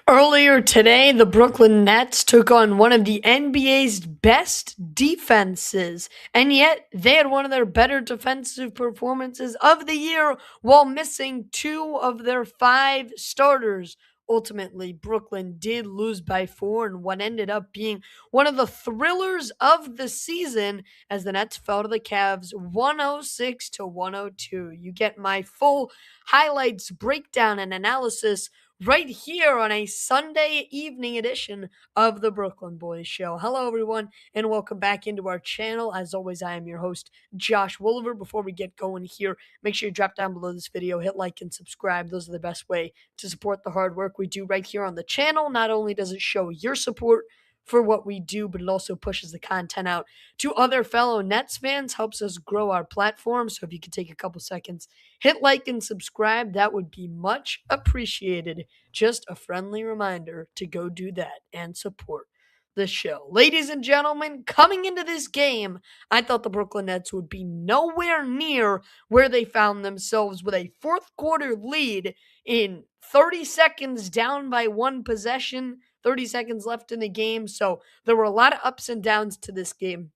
Earlier today, the Brooklyn Nets took on one of the NBA's best defenses, and yet they had one of their better defensive performances of the year while missing two of their five starters. Ultimately, Brooklyn did lose by four in what ended up being one of the thrillers of the season as the Nets fell to the Cavs 106 to 102. You get my full highlights, breakdown, and analysis right here on a Sunday evening edition of the Brooklyn Boys Show. Hello, everyone, and welcome back into our channel. As always, I am your host, Josh Wolliver. Before we get going here, make sure you drop down below this video, hit like and subscribe. Those are the best way to support the hard work we do right here on the channel. Not only does it show your support for what we do, but it also pushes the content out to other fellow Nets fans, helps us grow our platform. So if you could take a couple seconds, hit like and subscribe, that would be much appreciated. Just a friendly reminder to go do that and support the show. Ladies and gentlemen, coming into this game, I thought the Brooklyn Nets would be nowhere near where they found themselves with a fourth quarter lead in 30 seconds down by one possession, 30 seconds left in the game. So there were a lot of ups and downs to this game.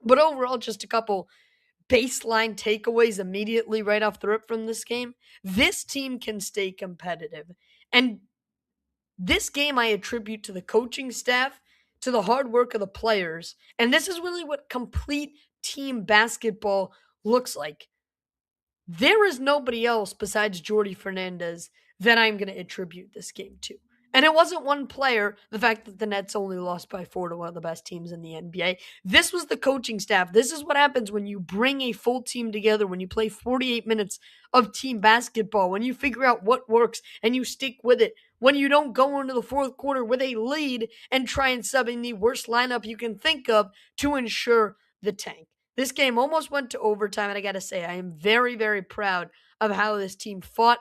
But overall, just a couple baseline takeaways immediately right off the rip from this game. This team can stay competitive. And this game I attribute to the coaching staff, to the hard work of the players. And this is really what complete team basketball looks like. There is nobody else besides Jordi Fernandez that I'm going to attribute this game to. And it wasn't one player, the fact that the Nets only lost by 4 to one of the best teams in the NBA. This was the coaching staff. This is what happens when you bring a full team together, when you play 48 minutes of team basketball, when you figure out what works and you stick with it, when you don't go into the fourth quarter with a lead and try and sub in the worst lineup you can think of to ensure the tank. This game almost went to overtime, and I got to say, I am very, very proud of how this team fought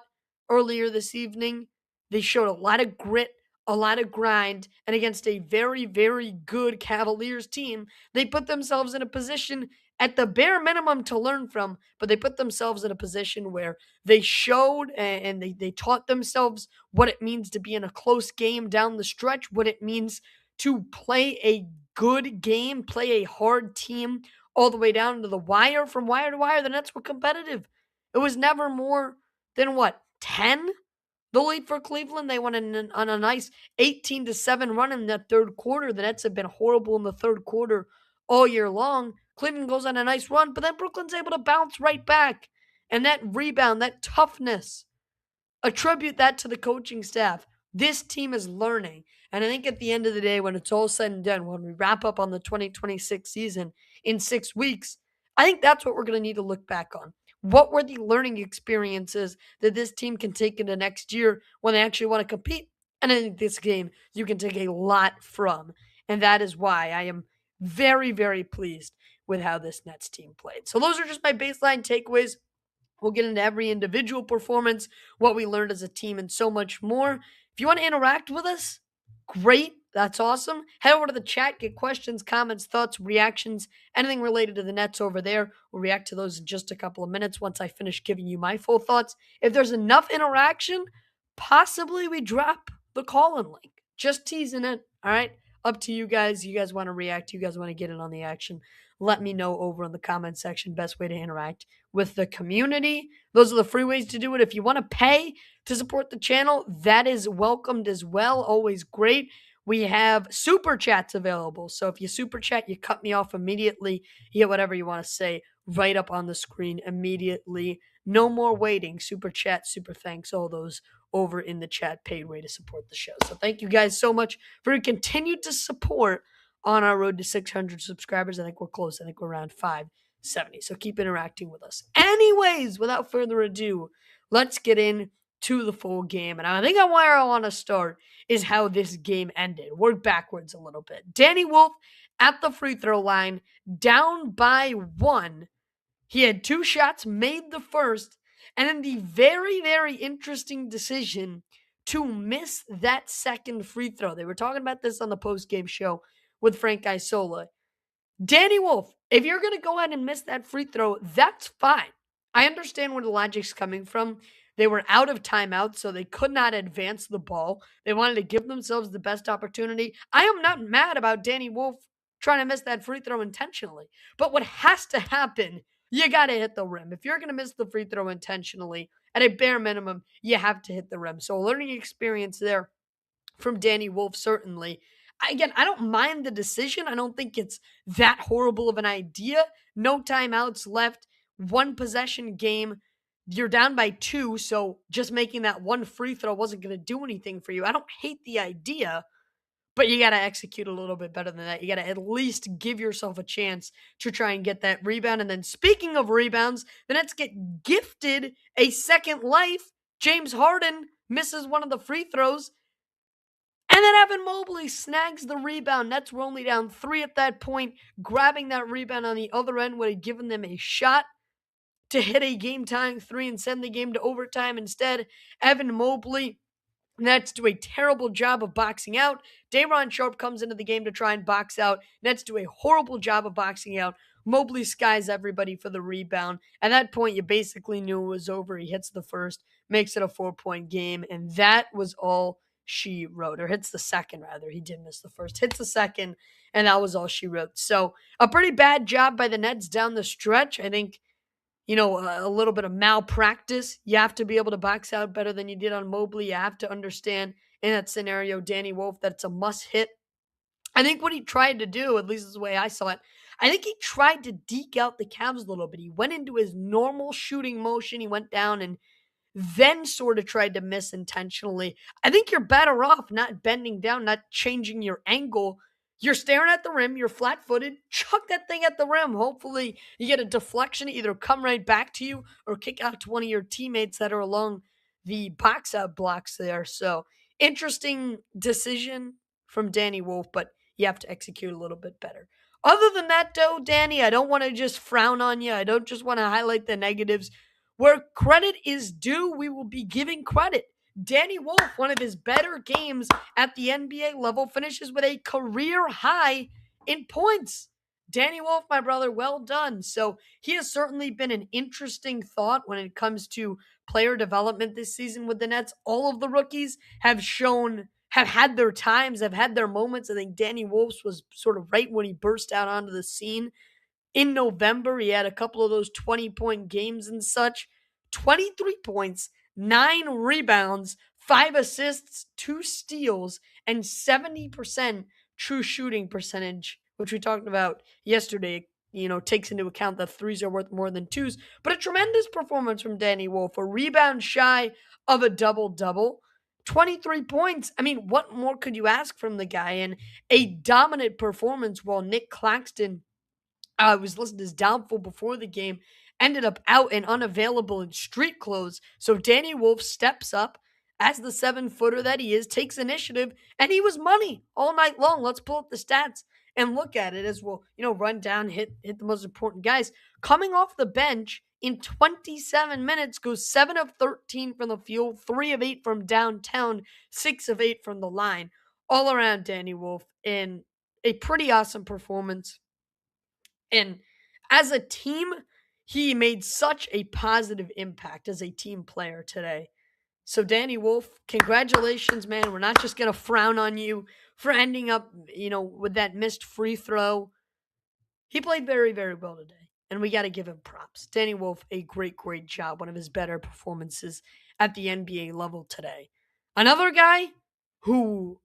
earlier this evening. They showed a lot of grit, a lot of grind, and against a very, very good Cavaliers team, they put themselves in a position at the bare minimum to learn from, but they put themselves in a position where they showed and they taught themselves what it means to be in a close game down the stretch, what it means to play a good game, play a hard team all the way down to the wire. From wire to wire, the Nets were competitive. It was never more than what, 10? The lead for Cleveland, they went on a nice 18-7 run in that third quarter. The Nets have been horrible in the third quarter all year long. Cleveland goes on a nice run, but then Brooklyn's able to bounce right back. And that rebound, that toughness, attribute that to the coaching staff. This team is learning. And I think at the end of the day, when it's all said and done, when we wrap up on the 2026 season in 6 weeks, I think that's what we're going to need to look back on. What were the learning experiences that this team can take into next year when they actually want to compete? And I think this game you can take a lot from. And that is why I am very, very pleased with how this Nets team played. So those are just my baseline takeaways. We'll get into every individual performance, what we learned as a team, and so much more. If you want to interact with us, great. That's awesome. Head over to the chat, get questions, comments, thoughts, reactions, anything related to the Nets over there. We'll react to those in just a couple of minutes once I finish giving you my full thoughts. If there's enough interaction, possibly we drop the call-in link. Just teasing it, all right? Up to you guys. You guys want to react. You guys want to get in on the action. Let me know over in the comment section. Best way to interact with the community. Those are the free ways to do it. If you want to pay to support the channel, that is welcomed as well. Always great. We have super chats available. So if you super chat, you cut me off immediately. You get whatever you want to say right up on the screen immediately. No more waiting. Super chat, super thanks, all those over in the chat, paid way to support the show. So thank you guys so much for your continued support on our road to 600 subscribers. I think we're close. I think we're around 570. So keep interacting with us. Anyways, without further ado, let's get into the full game. And I think where I want to start is how this game ended. Work backwards a little bit. Danny Wolf at the free throw line, down by 1. He had 2 shots, made the first, and then the very, very interesting decision to miss that second free throw. They were talking about this on the post-game show with Frank Isola. Danny Wolf, if you're going to go ahead and miss that free throw, that's fine. I understand where the logic's coming from. They were out of timeout, so they could not advance the ball. They wanted to give themselves the best opportunity. I am not mad about Danny Wolf trying to miss that free throw intentionally. But what has to happen, you got to hit the rim. If you're going to miss the free throw intentionally, at a bare minimum, you have to hit the rim. So a learning experience there from Danny Wolf, certainly. Again, I don't mind the decision. I don't think it's that horrible of an idea. No timeouts left, one possession game. You're down by 2, so just making that one free throw wasn't going to do anything for you. I don't hate the idea, but you got to execute a little bit better than that. You got to at least give yourself a chance to try and get that rebound. And then speaking of rebounds, the Nets get gifted a second life. James Harden misses one of the free throws. And then Evan Mobley snags the rebound. Nets were only down 3 at that point. Grabbing that rebound on the other end would have given them a shot to hit a game-tying 3 and send the game to overtime. Instead, Evan Mobley, Nets do a terrible job of boxing out. Day'Ron Sharpe comes into the game to try and box out. Nets do a horrible job of boxing out. Mobley skies everybody for the rebound. At that point, you basically knew it was over. He hits the first, makes it a 4-point game, and that was all she wrote. Or hits the second, rather. He did miss the first. Hits the second, and that was all she wrote. So, a pretty bad job by the Nets down the stretch. I think a little bit of malpractice. You have to be able to box out better than you did on Mobley. You have to understand in that scenario, Danny Wolf, that it's a must hit. I think what he tried to do, at least is the way I saw it, I think he tried to deke out the Cavs a little bit. He went into his normal shooting motion. He went down and then sort of tried to miss intentionally. I think you're better off not bending down, not changing your angle. You're staring at the rim, you're flat footed, chuck that thing at the rim. Hopefully, you get a deflection, either come right back to you or kick out to one of your teammates that are along the box out blocks there. So, interesting decision from Danny Wolf, but you have to execute a little bit better. Other than that, though, Danny, I don't want to just frown on you. I don't just want to highlight the negatives. Where credit is due, we will be giving credit. Danny Wolf, one of his better games at the NBA level, finishes with a career high in points. Danny Wolf, my brother, well done. So he has certainly been an interesting thought when it comes to player development this season with the Nets. All of the rookies have had their times, have had their moments. I think Danny Wolf's was sort of right when he burst out onto the scene. In November, he had a couple of those 20-point games and such. 23 points, 9 rebounds, 5 assists, 2 steals, and 70% true shooting percentage, which we talked about yesterday. Takes into account that threes are worth more than twos. But a tremendous performance from Danny Wolf. A rebound shy of a double-double. 23 points. I mean, what more could you ask from the guy? And a dominant performance while Nick Claxton was listed as doubtful before the game, ended up out and unavailable in street clothes. So Danny Wolf steps up as the 7-footer that he is, takes initiative, and he was money all night long. Let's pull up the stats and look at it as we'll, run down, hit the most important guys. Coming off the bench in 27 minutes, goes 7 of 13 from the field, 3 of 8 from downtown, 6 of 8 from the line. All around Danny Wolf in a pretty awesome performance. And as a team, he made such a positive impact as a team player today. So Danny Wolf, congratulations, man. We're not just going to frown on you for ending up, with that missed free throw. He played very, very well today, and we got to give him props. Danny Wolf, a great, great job. One of his better performances at the NBA level today. Another guy who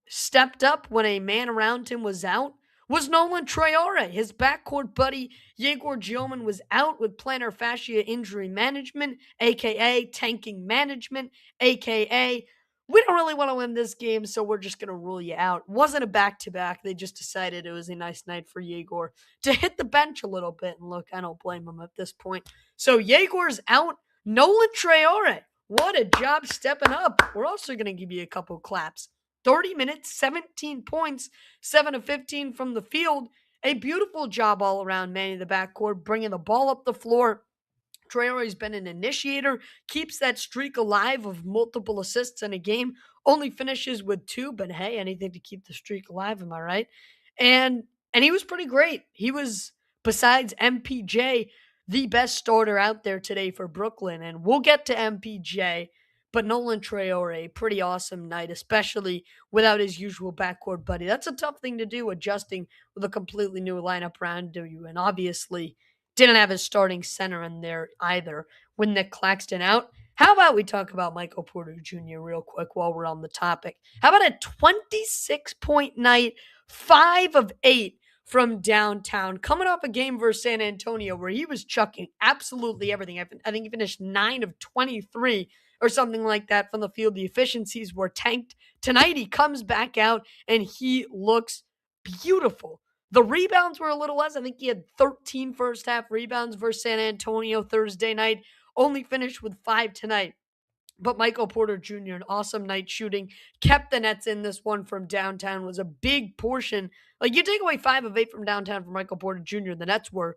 stepped up when a man around him was out was Nolan Traore. His backcourt buddy, Yegor Gioman, was out with plantar fascia injury management, a.k.a. tanking management, a.k.a. we don't really want to win this game, so we're just going to rule you out. Wasn't a back-to-back. They just decided it was a nice night for Yegor to hit the bench a little bit. And look, I don't blame him at this point. So Yegor's out. Nolan Traore, what a job stepping up. We're also going to give you a couple claps. 30 minutes, 17 points, 7 of 15 from the field. A beautiful job all around, manning the backcourt, bringing the ball up the floor. Traore's been an initiator, keeps that streak alive of multiple assists in a game, only finishes with 2, but hey, anything to keep the streak alive, am I right? And he was pretty great. He was, besides MPJ, the best starter out there today for Brooklyn. And we'll get to MPJ, but Nolan Traore, pretty awesome night, especially without his usual backcourt buddy. That's a tough thing to do, adjusting with a completely new lineup around you. And obviously, didn't have his starting center in there either with Nick Claxton out. How about we talk about Michael Porter Jr. real quick while we're on the topic? How about a 26-point night, 5 of 8 from downtown, coming off a game versus San Antonio where he was chucking absolutely everything. I think he finished 9 of 23 or something like that from the field. The efficiencies were tanked. Tonight he comes back out and he looks beautiful. The rebounds were a little less. I think he had 13 first half rebounds versus San Antonio Thursday night. Only finished with 5 tonight. But Michael Porter Jr., an awesome night shooting, kept the Nets in this one from downtown, was a big portion. Like, you take away 5 of 8 from downtown from Michael Porter Jr., the Nets were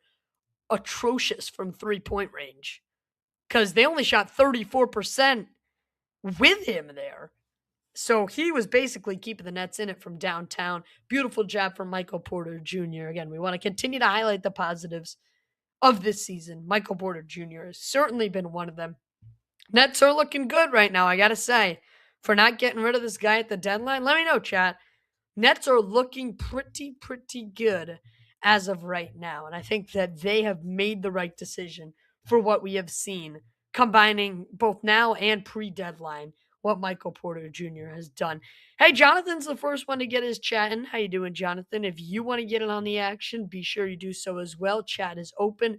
atrocious from three-point range because they only shot 34% with him there. So he was basically keeping the Nets in it from downtown. Beautiful job from Michael Porter Jr. Again, we want to continue to highlight the positives of this season. Michael Porter Jr. has certainly been one of them. Nets are looking good right now, I got to say. For not getting rid of this guy at the deadline, let me know, chat. Nets are looking pretty good as of right now. And I think that they have made the right decision for what we have seen, combining both now and pre-deadline, what Michael Porter Jr. has done. Hey, Jonathan's the first one to get his chat in. How you doing, Jonathan? If you want to get in on the action, be sure you do so as well. Chat is open.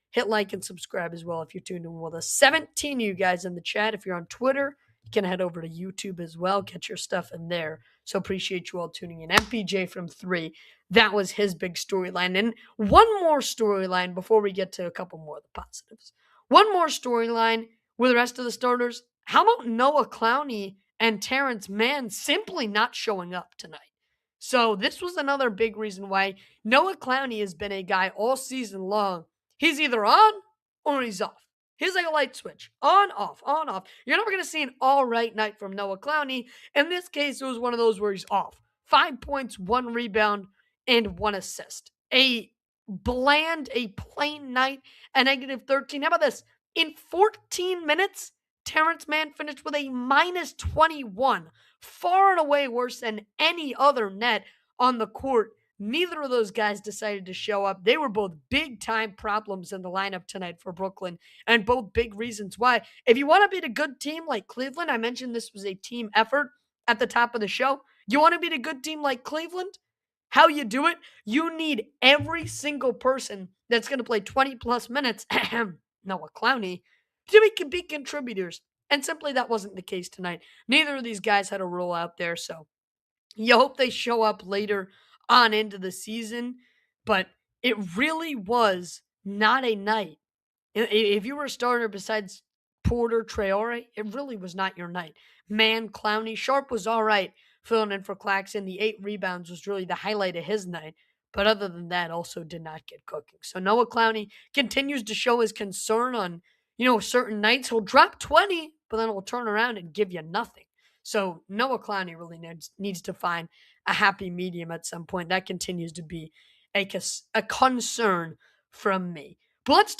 Hit like and subscribe as well if you're tuned in with us. 17 of you guys in the chat. If you're on Twitter, you can head over to YouTube as well. Get your stuff in there. So appreciate you all tuning in. MPJ from 3. That was his big storyline. And one more storyline before we get to a couple more of the positives. One more storyline with the rest of the starters. How about Noah Clowney and Terrence Mann simply not showing up tonight? So this was another big reason why Noah Clowney has been a guy all season long. He's either on or he's off. He's like a light switch. On, off, on, off. You're never going to see an all right night from Noah Clowney. In this case, it was one of those where he's off. 5 points, 1 rebound, and 1 assist. A bland, a plain night, a negative 13. How about this? In 14 minutes, Terrence Mann finished with a minus 21. Far and away worse than any other net on the court. Neither of those guys decided to show up. They were both big-time problems in the lineup tonight for Brooklyn, and both big reasons why. If you want to beat a good team like Cleveland, I mentioned this was a team effort at the top of the show. You want to beat a good team like Cleveland? How you do it? You need every single person that's going to play 20-plus minutes, Noah Clowney, to be contributors. And simply that wasn't the case tonight. Neither of these guys had a role out there, so you hope they show up later on into the season, but it really was not a night. If you were a starter besides Porter, Traore, it really was not your night. Man, Clowney, Sharp was all right filling in for Claxton. The 8 rebounds was really the highlight of his night, but other than that, also did not get cooking. So Noah Clowney continues to show his concern on, certain nights. He'll drop 20, but then he'll turn around and give you nothing. So Noah Clowney really needs to find a happy medium at some point. That continues to be a concern from me. But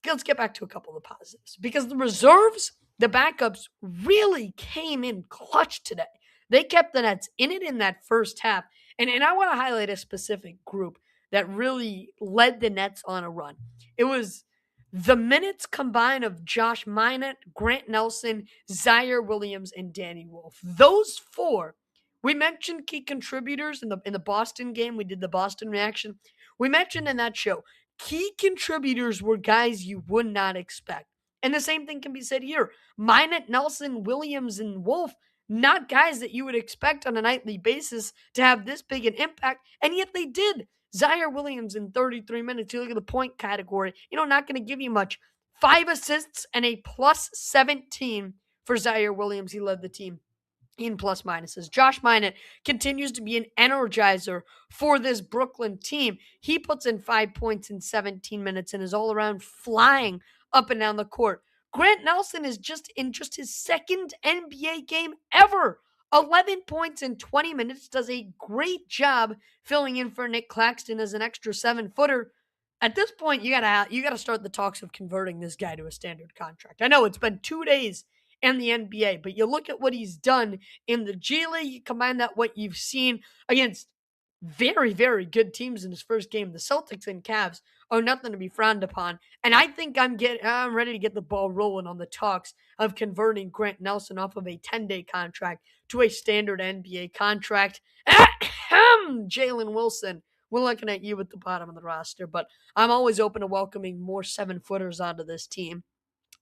let's get back to a couple of the positives, because the reserves, the backups really came in clutch today. They kept the Nets in it in that first half. And I want to highlight a specific group that really led the Nets on a run. It was the minutes combined of Josh Minott, Grant Nelson, Zaire Williams, and Danny Wolf. Those 4, we mentioned key contributors in the Boston game. We did the Boston reaction. We mentioned in that show, key contributors were guys you would not expect. And the same thing can be said here. Minott, Nelson, Williams, and Wolf, not guys that you would expect on a nightly basis to have this big an impact, and yet they did. Zaire Williams in 33 minutes, you look at the point category, not going to give you much. 5 assists and a plus 17 for Zaire Williams. He led the team in plus minuses. Josh Minott continues to be an energizer for this Brooklyn team. He puts in 5 points in 17 minutes and is all around flying up and down the court. Grant Nelson is just his second NBA game ever. 11 points in 20 minutes, does a great job filling in for Nick Claxton as an extra 7-footer. At this point, you gotta start the talks of converting this guy to a standard contract. I know it's been 2 days in the NBA, but you look at what he's done in the G League, you combine that what you've seen against very, very good teams in his first game. The Celtics and Cavs are nothing to be frowned upon. And I think I'm ready to get the ball rolling on the talks of converting Grant Nelson off of a 10-day contract to a standard NBA contract. Jalen Wilson, we're looking at you at the bottom of the roster, but I'm always open to welcoming more 7-footers onto this team.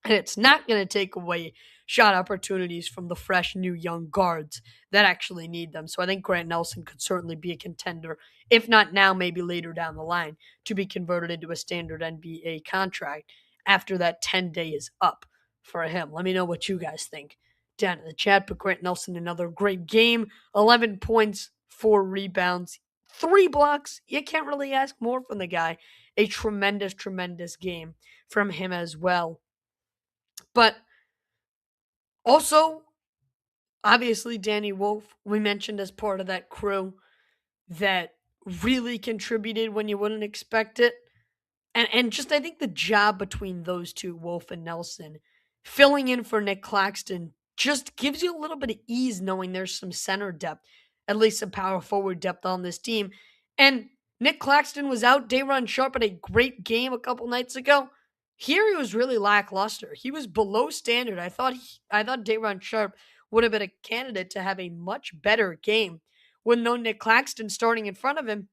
And it's not going to take away shot opportunities from the fresh, new, young guards that actually need them. So I think Grant Nelson could certainly be a contender, if not now, maybe later down the line, to be converted into a standard NBA contract after that 10-day is up for him. Let me know what you guys think down in the chat. But Grant Nelson, another great game, 11 points, 4 rebounds, 3 blocks. You can't really ask more from the guy. A tremendous, tremendous game from him as well. But also, obviously, Danny Wolf, we mentioned as part of that crew that really contributed when you wouldn't expect it. And just, I think the job between those two, Wolf and Nelson, filling in for Nick Claxton, just gives you a little bit of ease knowing there's some center depth, at least some power forward depth on this team. And Nick Claxton was out. Day'Ron Sharpe had a great game a couple nights ago. Here he was really lackluster. He was below standard. I thought Day'Ron Sharpe would have been a candidate to have a much better game with no Nick Claxton starting in front of him.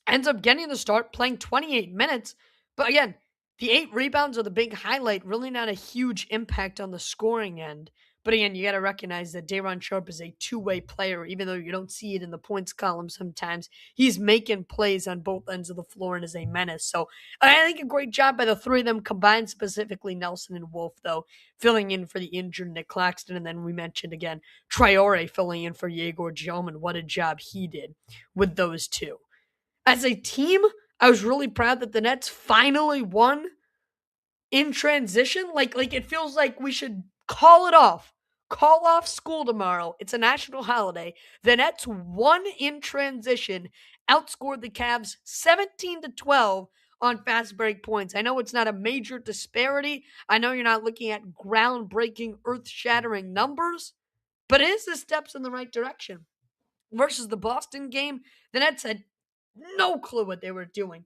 Ends up getting the start, playing 28 minutes. But again, the 8 rebounds are the big highlight, really not a huge impact on the scoring end. But again, you got to recognize that Day'Ron Sharpe is a two-way player, even though you don't see it in the points column sometimes. He's making plays on both ends of the floor and is a menace. So I think a great job by the three of them combined, specifically Nelson and Wolf, though, filling in for the injured Nick Claxton. And then we mentioned again, Traore filling in for Yegor Gilman. What a job he did with those two. As a team, I was really proud that the Nets finally won in transition. Like it feels like we should call it off. Call off school tomorrow. It's a national holiday. The Nets won in transition, outscored the Cavs 17-12 on fast break points. I know it's not a major disparity. I know you're not looking at groundbreaking, earth-shattering numbers, but it is the steps in the right direction. Versus the Boston game, the Nets had no clue what they were doing.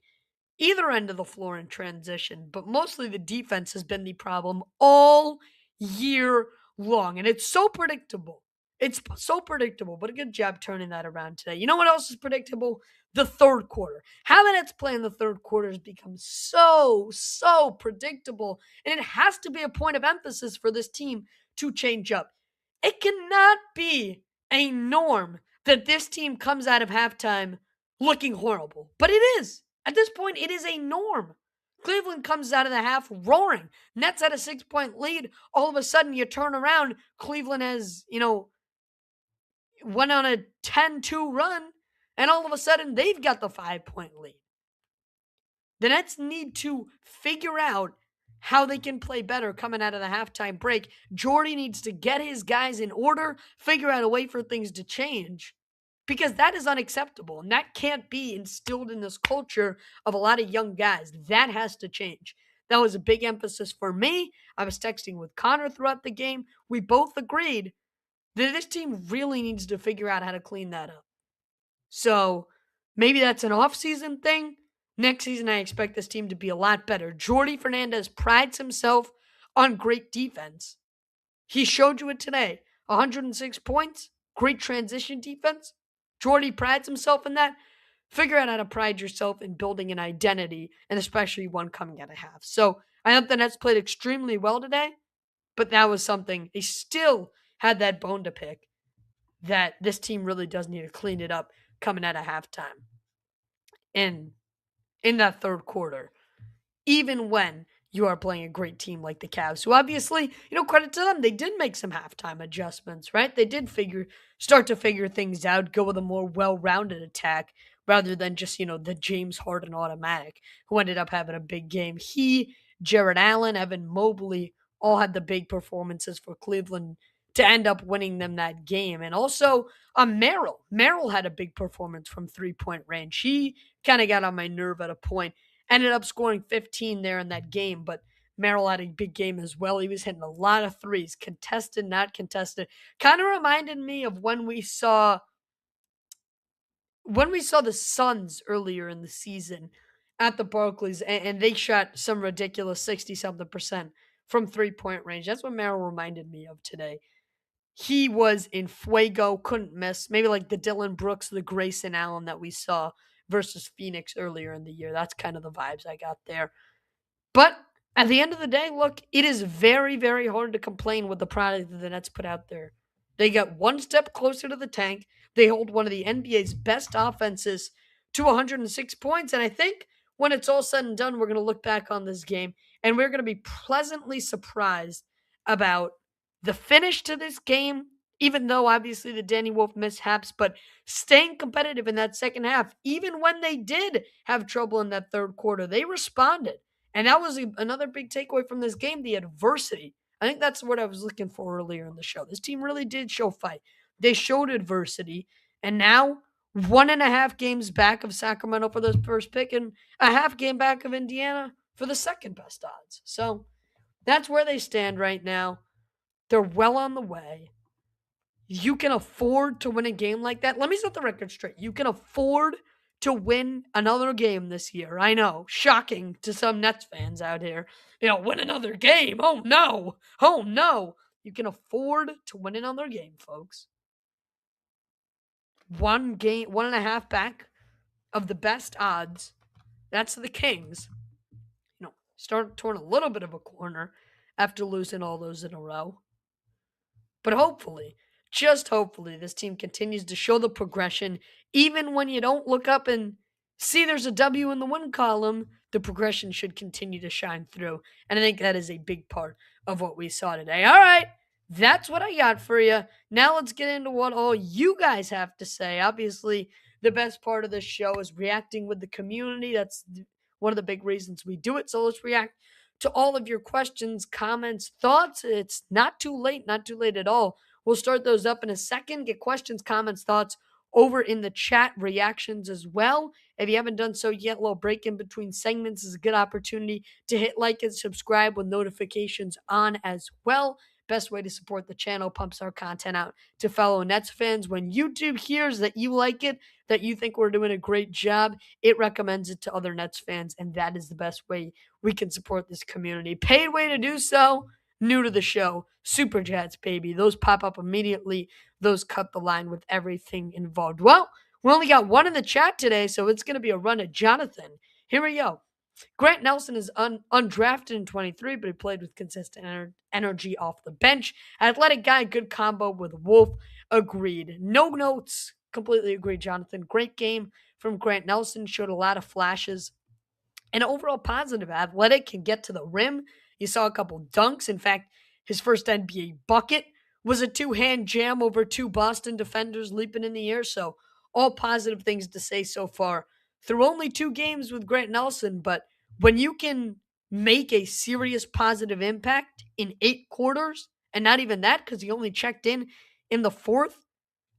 Either end of the floor in transition, but mostly the defense has been the problem all year long. And it's so predictable. It's so predictable, but a good job turning that around today. You know what else is predictable? The third quarter. How the Nets play in the third quarter has become so predictable. And it has to be a point of emphasis for this team to change up. It cannot be a norm that this team comes out of halftime looking horrible. But it is. At this point, it is a norm. Cleveland comes out of the half roaring. Nets had a 6-point lead. All of a sudden, you turn around. Cleveland has, went on a 10-2 run. And all of a sudden, they've got the 5-point lead. The Nets need to figure out how they can play better coming out of the halftime break. Jordy needs to get his guys in order, figure out a way for things to change. Because that is unacceptable, and that can't be instilled in this culture of a lot of young guys. That has to change. That was a big emphasis for me. I was texting with Connor throughout the game. We both agreed that this team really needs to figure out how to clean that up. So maybe that's an off-season thing. Next season, I expect this team to be a lot better. Jordy Fernandez prides himself on great defense. He showed you it today. 106 points, great transition defense. Jordy prides himself in that. Figure out how to pride yourself in building an identity, and especially one coming out of half. So I thought the Nets played extremely well today, but that was something. They still had that bone to pick that this team really does need to clean it up coming out of halftime. And in that third quarter, even when you are playing a great team like the Cavs, who obviously, credit to them, they did make some halftime adjustments, right? They did start to figure things out, go with a more well-rounded attack rather than just, the James Harden automatic, who ended up having a big game. He, Jared Allen, Evan Mobley, all had the big performances for Cleveland to end up winning them that game. And also, Merrill. Merrill had a big performance from three-point range. He kind of got on my nerve at a point. ended up scoring 15 there in that game, but Merrill had a big game as well. He was hitting a lot of threes, contested, not contested. Kind of reminded me of when we saw the Suns earlier in the season at the Barclays, and they shot some ridiculous 60-something% from 3-point range. That's what Merrill reminded me of today. He was in fuego, couldn't miss. Maybe like the Dylan Brooks, the Grayson Allen that we saw versus Phoenix earlier in the year. That's kind of the vibes I got there. But at the end of the day, look, it is very, very hard to complain with the product that the Nets put out there. They got one step closer to the tank. They hold one of the NBA's best offenses to 106 points. And I think when it's all said and done, we're going to look back on this game and we're going to be pleasantly surprised about the finish to this game, even though obviously the Danny Wolf mishaps, but staying competitive in that second half, even when they did have trouble in that third quarter, they responded. And that was another big takeaway from this game, the adversity. I think that's what I was looking for earlier in the show. This team really did show fight. They showed adversity. And now, 1.5 games back of Sacramento for the first pick and a half game back of Indiana for the second best odds. So that's where they stand right now. They're well on the way. You can afford to win a game like that. Let me set the record straight. You can afford to win another game this year. I know, shocking to some Nets fans out here. Win another game. Oh no. Oh no. You can afford to win another game, folks. 1.5 back of the best odds. That's the Kings. Start torn a little bit of a corner after losing all those in a row. But hopefully, just hopefully, this team continues to show the progression. Even when you don't look up and see there's a W in the win column, the progression should continue to shine through. And I think that is a big part of what we saw today. All right, that's what I got for you. Now let's get into what all you guys have to say. Obviously, the best part of this show is reacting with the community. That's one of the big reasons we do it. So let's react to all of your questions, comments, thoughts. It's not too late at all. We'll start those up in a second. Get questions, comments, thoughts over in the chat, reactions as well. If you haven't done so yet, a little break in between segments is a good opportunity to hit like and subscribe with notifications on as well. Best way to support the channel, pumps our content out to fellow Nets fans. When YouTube hears that you like it, that you think we're doing a great job, it recommends it to other Nets fans, and that is the best way we can support this community. Paid way to do so, new to the show, Super Chats, baby. Those pop up immediately. Those cut the line with everything involved. Well, we only got one in the chat today, so it's going to be a run at Jonathan. Here we go. Grant Nelson is undrafted in 23, but he played with consistent energy off the bench. Athletic guy, good combo with Wolf. Agreed. No notes. Completely agreed, Jonathan. Great game from Grant Nelson. Showed a lot of flashes. And overall positive. Athletic, can get to the rim. You saw a couple dunks. In fact, his first NBA bucket was a two-hand jam over two Boston defenders leaping in the air. So all positive things to say so far. Through only 2 games with Grant Nelson, but when you can make a serious positive impact in 8 quarters, and not even that because he only checked in the 4th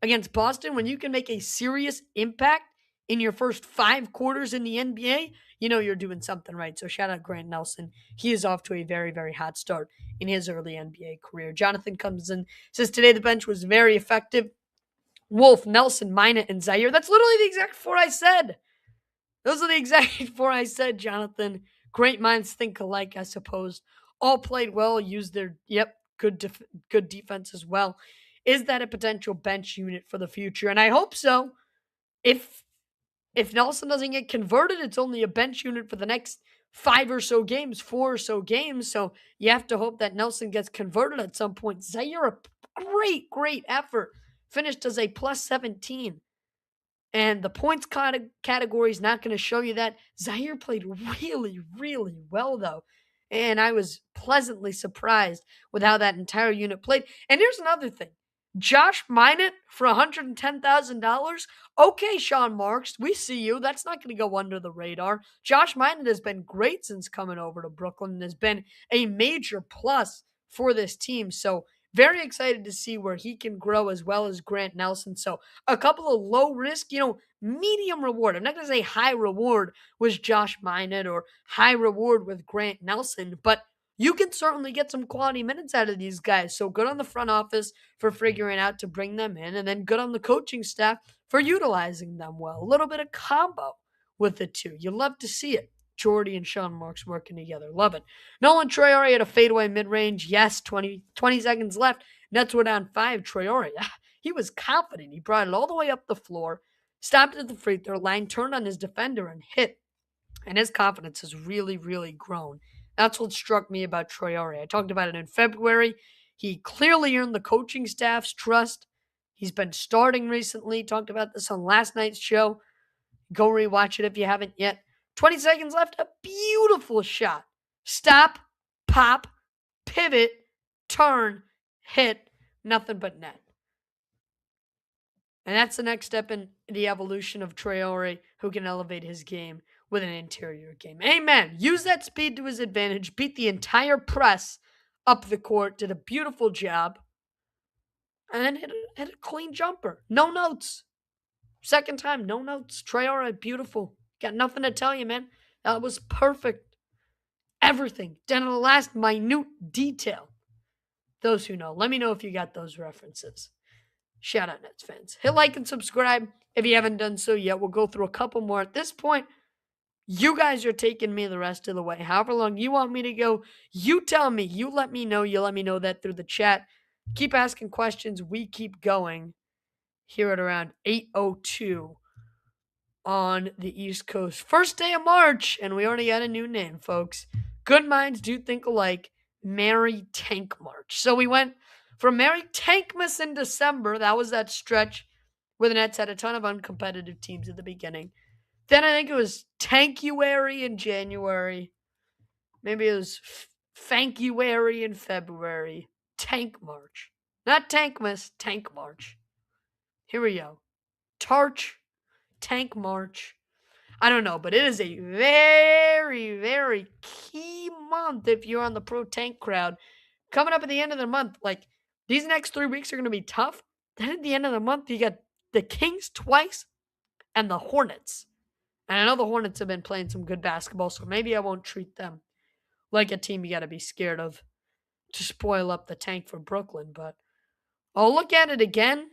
against Boston, when you can make a serious impact in your first 5 quarters in the NBA, you know you're doing something right. So shout out Grant Nelson. He is off to a very, very hot start in his early NBA career. Jonathan comes in, says today the bench was very effective. Wolf, Nelson, Minot, and Zaire. That's literally the exact 4 I said. Those are the exact 4 I said, Jonathan. Great minds think alike, I suppose. All played well, used their, good defense as well. Is that a potential bench unit for the future? And I hope so. If Nelson doesn't get converted, it's only a bench unit for the next 5 or so games, 4 or so games. So you have to hope that Nelson gets converted at some point. Zaire, a great effort. Finished as a plus 17. And the points category is not going to show you that. Zaire played really, really well, though. And I was pleasantly surprised with how that entire unit played. And here's another thing. Josh Minot for $110,000. Okay, Sean Marks, we see you. That's not going to go under the radar. Josh Minot has been great since coming over to Brooklyn and has been a major plus for this team. So very excited to see where he can grow as well as Grant Nelson. So a couple of low risk, medium reward. I'm not going to say high reward with Josh Minot or high reward with Grant Nelson, but you can certainly get some quality minutes out of these guys. So good on the front office for figuring out to bring them in, and then good on the coaching staff for utilizing them well. A little bit of combo with the two. You love to see it. Jordy and Sean Marks working together. Love it. Nolan Traore had a fadeaway mid-range. Yes, 20 seconds left. Nets were down 5. Traore, he was confident. He brought it all the way up the floor, stopped at the free throw line, turned on his defender, and hit. And his confidence has really, really grown. That's what struck me about Traore. I talked about it in February. He clearly earned the coaching staff's trust. He's been starting recently. Talked about this on last night's show. Go rewatch it if you haven't yet. 20 seconds left. A beautiful shot. Stop, pop, pivot, turn, hit. Nothing but net. And that's the next step in the evolution of Traore, who can elevate his game with an interior game. Amen. Use that speed to his advantage. Beat the entire press up the court. Did a beautiful job. And then hit a clean jumper. No notes. Second time, no notes. Traore, beautiful. Got nothing to tell you, man. That was perfect. Everything. Down to the last minute detail. Those who know, let me know if you got those references. Shout out Nets fans. Hit like and subscribe if you haven't done so yet. We'll go through a couple more. At this point, you guys are taking me the rest of the way. However long you want me to go, you tell me. You let me know. You let me know that through the chat. Keep asking questions. We keep going here at around 8:02 on the East Coast. First day of March, and we already got a new name, folks. Good minds do think alike. Merry Tank March. So we went from Merry Tankmas in December. That was that stretch where the Nets had a ton of uncompetitive teams at the beginning. Then I think it was Tankuary in January. Maybe it was Fankuary in February. Tank March. Not Tankmas, Tank March. Here we go. Tarch, Tank March. I don't know, but it is a very, very key month if you're on the pro tank crowd. Coming up at the end of the month, like these next 3 weeks are going to be tough. Then at the end of the month, you got the Kings twice and the Hornets. And I know the Hornets have been playing some good basketball, so maybe I won't treat them like a team you got to be scared of to spoil up the tank for Brooklyn. But I'll look at it again.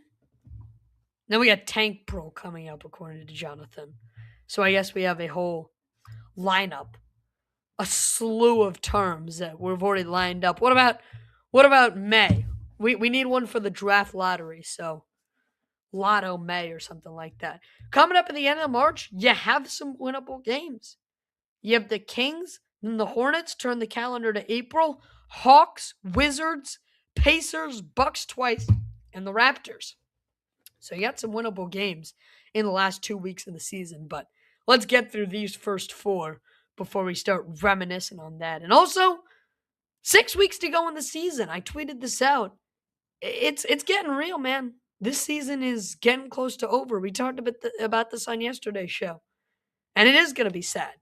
Then we got Tank Pro coming up, according to Jonathan. So I guess we have a whole lineup, a slew of terms that we've already lined up. What about May? We need one for the draft lottery, so Lotto May or something like that. Coming up at the end of March, you have some winnable games. You have the Kings, then the Hornets, turn the calendar to April, Hawks, Wizards, Pacers, Bucks twice, and the Raptors. So you got some winnable games in the last 2 weeks of the season, but let's get through these first 4 before we start reminiscing on that. And also, 6 weeks to go in the season. I tweeted this out. It's getting real, man. This season is getting close to over. We talked about this on yesterday's show. And it is going to be sad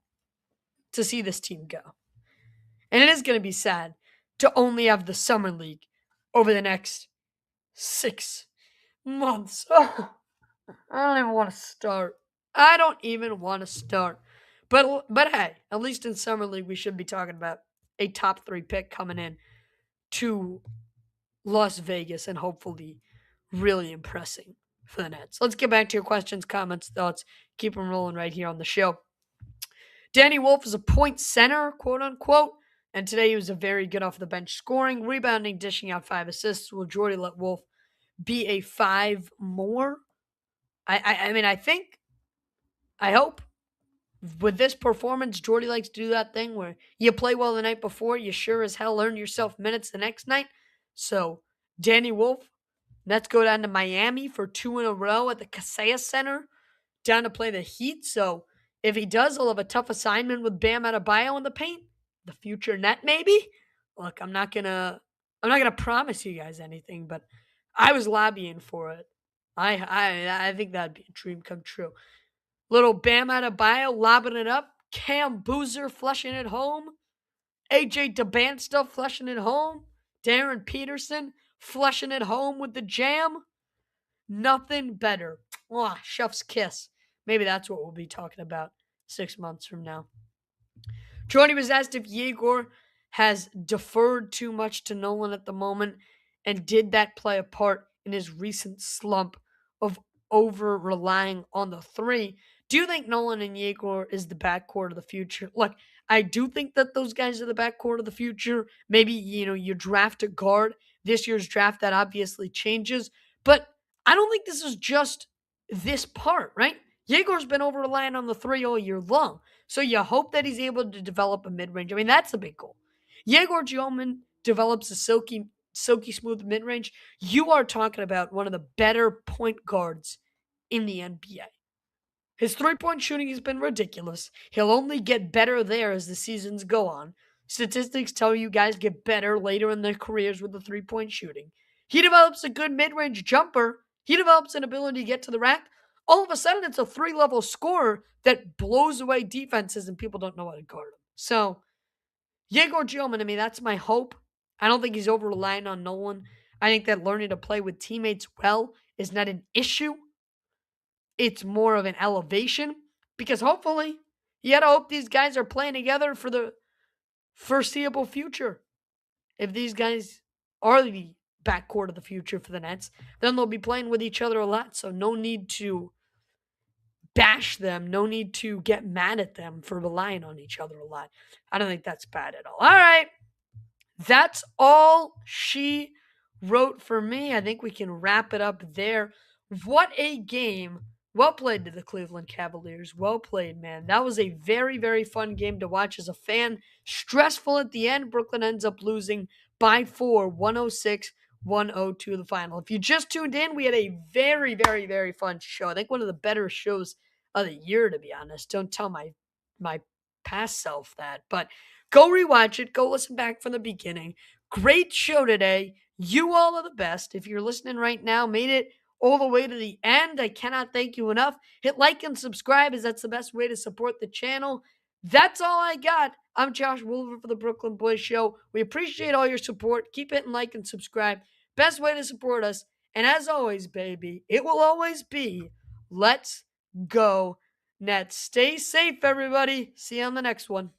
to see this team go. And it is going to be sad to only have the Summer League over the next 6 months. Oh, I don't even want to start. But hey, at least in Summer League, we should be talking about a top 3 pick coming in to Las Vegas and hopefully really impressing for the Nets. Let's get back to your questions, comments, thoughts. Keep them rolling right here on the show. Danny Wolf is a point center, quote unquote, and today he was a very good off the bench scoring, rebounding, dishing out 5 assists. Will Jordy let Wolf be a 5 more? I hope with this performance, Jordy likes to do that thing where you play well the night before, you sure as hell earn yourself minutes the next night. So, Danny Wolf, Nets go down to Miami for 2 in a row at the Kaseya Center, down to play the Heat. So, if he does, he'll have a tough assignment with Bam Adebayo in the paint. The future net, maybe? Look, I'm not gonna promise you guys anything, but I was lobbying for it. I think that'd be a dream come true. Little Bam Adebayo lobbing it up. Cam Boozer flushing it home. AJ DeBansta flushing it home. Darren Peterson flushing it home with the jam. Nothing better. Oh, chef's kiss. Maybe that's what we'll be talking about 6 months from now. Jordy was asked if Yegor has deferred too much to Nolan at the moment, and did that play a part in his recent slump of over relying on the three? Do you think Nolan and Yegor is the backcourt of the future? Look, I do think that those guys are the backcourt of the future. Maybe, you draft a guard. This year's draft, that obviously changes. But I don't think this is just this part, right? Yegor's been over relying on the three all year long. So you hope that he's able to develop a mid-range. I mean, that's a big goal. Yegor Gioman develops a silky smooth mid-range. You are talking about one of the better point guards in the NBA. His three-point shooting has been ridiculous. He'll only get better there as the seasons go on. Statistics tell you guys get better later in their careers with the three-point shooting. He develops a good mid-range jumper. He develops an ability to get to the rack. All of a sudden, it's a three-level scorer that blows away defenses and people don't know how to guard him. So, Yegor Gioman, I mean, that's my hope. I don't think he's over-relying on Nolan. I think that learning to play with teammates well is not an issue. It's more of an elevation because hopefully, you got to hope these guys are playing together for the foreseeable future. If these guys are the backcourt of the future for the Nets, then they'll be playing with each other a lot. So no need to bash them. No need to get mad at them for relying on each other a lot. I don't think that's bad at all. All right. That's all she wrote for me. I think we can wrap it up there. What a game. Well played to the Cleveland Cavaliers. Well played, man. That was a very, very fun game to watch as a fan. Stressful at the end. Brooklyn ends up losing by 4, 106-102 the final. If you just tuned in, we had a very, very, very fun show. I think one of the better shows of the year, to be honest. Don't tell my past self that. But go rewatch it. Go listen back from the beginning. Great show today. You all are the best. If you're listening right now, made it all the way to the end, I cannot thank you enough. Hit like and subscribe, as that's the best way to support the channel. That's all I got. I'm Josh Wolver for the Brooklyn Boys Show. We appreciate all your support. Keep hitting like and subscribe. Best way to support us. And as always, baby, it will always be, let's go Nets. Stay safe, everybody. See you on the next one.